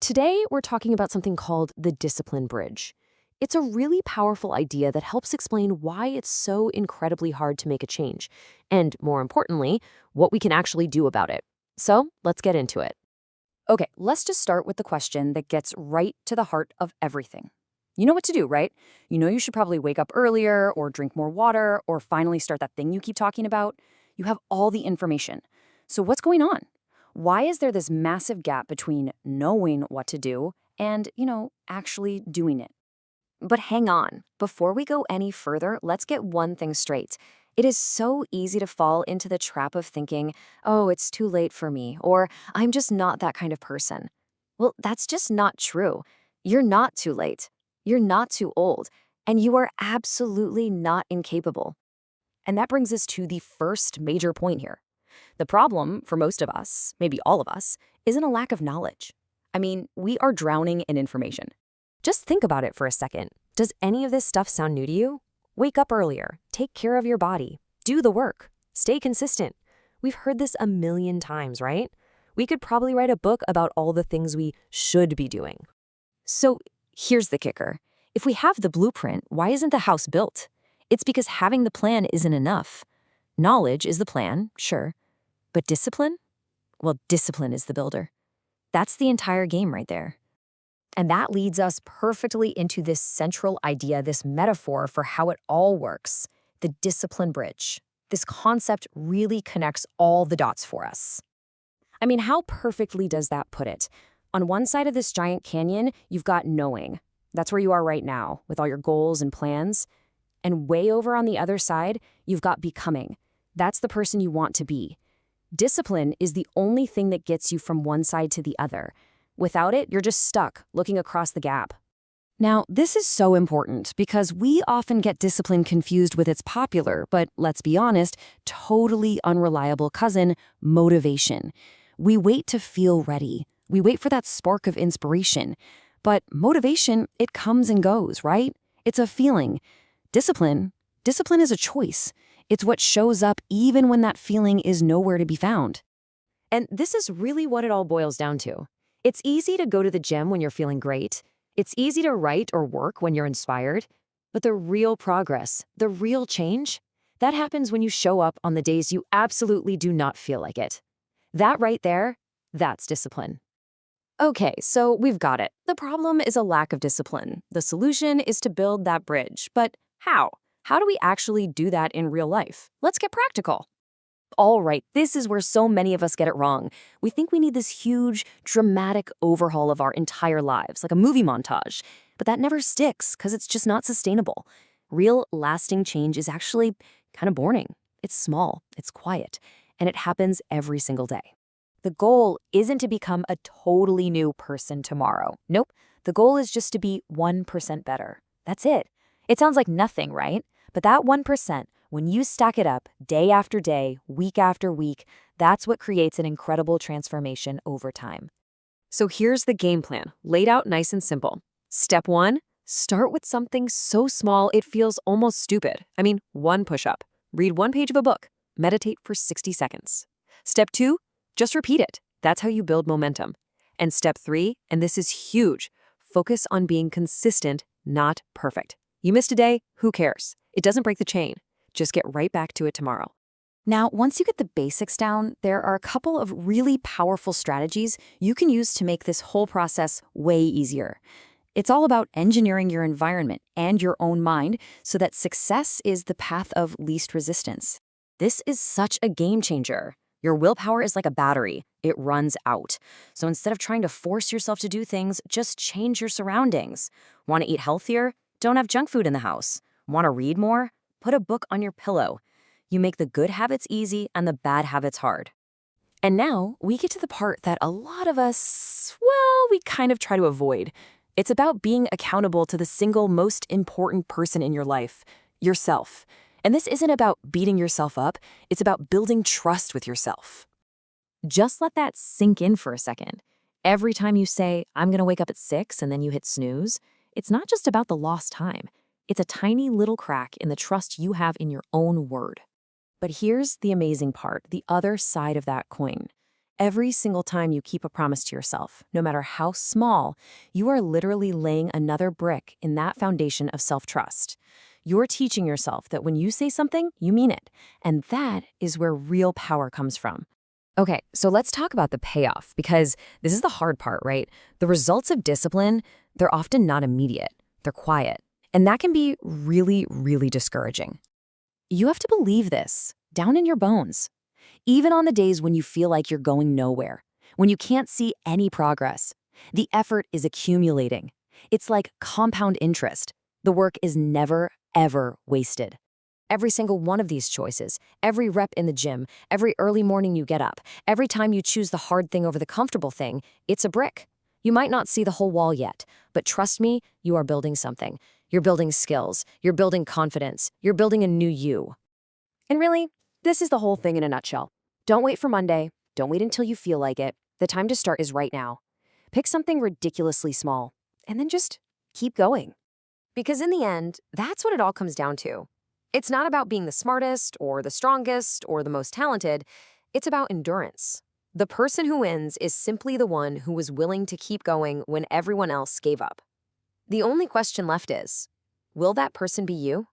Today, we're talking about something called the discipline bridge. It's a really powerful idea that helps explain why it's so incredibly hard to make a change, and more importantly, what we can actually do about it. So, let's get into it. Okay, let's just start with the question that gets right to the heart of everything. You know what to do, right? You know you should probably wake up earlier or drink more water or finally start that thing you keep talking about. You have all the information. So what's going on? Why is there this massive gap between knowing what to do and, actually doing it? But hang on, before we go any further, let's get one thing straight. It is so easy to fall into the trap of thinking, oh, it's too late for me, or I'm just not that kind of person. Well, that's just not true. You're not too late. You're not too old. And you are absolutely not incapable. And that brings us to the first major point here. The problem for most of us, maybe all of us, isn't a lack of knowledge. I mean, we are drowning in information. Just think about it for a second. Does any of this stuff sound new to you? Wake up earlier, take care of your body, do the work, stay consistent. We've heard this a million times, right? We could probably write a book about all the things we should be doing. So here's the kicker. If we have the blueprint, why isn't the house built? It's because having the plan isn't enough. Knowledge is the plan, sure. But discipline? Well, discipline is the builder. That's the entire game right there. And that leads us perfectly into this central idea, this metaphor for how it all works, the discipline bridge. This concept really connects all the dots for us. I mean, how perfectly does that put it? On one side of this giant canyon, you've got knowing. That's where you are right now, with all your goals and plans. And way over on the other side, you've got becoming. That's the person you want to be. Discipline is the only thing that gets you from one side to the other. Without it, you're just stuck, looking across the gap. Now, this is so important because we often get discipline confused with its popular, but let's be honest, totally unreliable cousin, motivation. We wait to feel ready. We wait for that spark of inspiration. But motivation, it comes and goes, right? It's a feeling. Discipline is a choice. It's what shows up even when that feeling is nowhere to be found. And this is really what it all boils down to. It's easy to go to the gym when you're feeling great. It's easy to write or work when you're inspired. But the real progress, the real change, that happens when you show up on the days you absolutely do not feel like it. That right there, that's discipline. Okay, so we've got it. The problem is a lack of discipline. The solution is to build that bridge. But how? How do we actually do that in real life? Let's get practical. All right, this is where so many of us get it wrong. We think we need this huge, dramatic overhaul of our entire lives, like a movie montage. But that never sticks, because it's just not sustainable. Real, lasting change is actually kind of boring. It's small, it's quiet, and it happens every single day. The goal isn't to become a totally new person tomorrow. Nope, the goal is just to be 1% better. That's it. It sounds like nothing, right? But that 1%, when you stack it up day after day, week after week, that's what creates an incredible transformation over time. So here's the game plan, laid out nice and simple. Step 1, start with something so small it feels almost stupid. I mean, 1 push-up. Read 1 page of a book. Meditate for 60 seconds. Step 2, just repeat it. That's how you build momentum. And step 3, and this is huge, focus on being consistent, not perfect. You missed a day, who cares? It doesn't break the chain. Just get right back to it tomorrow. Now, once you get the basics down, there are a couple of really powerful strategies you can use to make this whole process way easier. It's all about engineering your environment and your own mind so that success is the path of least resistance. This is such a game changer. Your willpower is like a battery. It runs out. So instead of trying to force yourself to do things, just change your surroundings. Want to eat healthier? Don't have junk food in the house. Want to read more? Put a book on your pillow. You make the good habits easy and the bad habits hard. And now we get to the part that a lot of us, well, we kind of try to avoid. It's about being accountable to the single most important person in your life, yourself. And this isn't about beating yourself up, it's about building trust with yourself. Just let that sink in for a second. Every time you say, I'm going to wake up at 6 and then you hit snooze, it's not just about the lost time. It's a tiny little crack in the trust you have in your own word. But here's the amazing part, the other side of that coin. Every single time you keep a promise to yourself, no matter how small, you are literally laying another brick in that foundation of self-trust. You're teaching yourself that when you say something, you mean it. And that is where real power comes from. Okay, so let's talk about the payoff, because this is the hard part, right? The results of discipline, they're often not immediate. They're quiet. And that can be really, really discouraging. You have to believe this, down in your bones. Even on the days when you feel like you're going nowhere, when you can't see any progress, the effort is accumulating. It's like compound interest. The work is never, ever wasted. Every single one of these choices, every rep in the gym, every early morning you get up, every time you choose the hard thing over the comfortable thing, it's a brick. You might not see the whole wall yet, but trust me, you are building something. You're building skills, you're building confidence, you're building a new you. And really, this is the whole thing in a nutshell. Don't wait for Monday. Don't wait until you feel like it. The time to start is right now. Pick something ridiculously small, and then just keep going. Because in the end, that's what it all comes down to. It's not about being the smartest or the strongest or the most talented. It's about endurance. The person who wins is simply the one who was willing to keep going when everyone else gave up. The only question left is, will that person be you?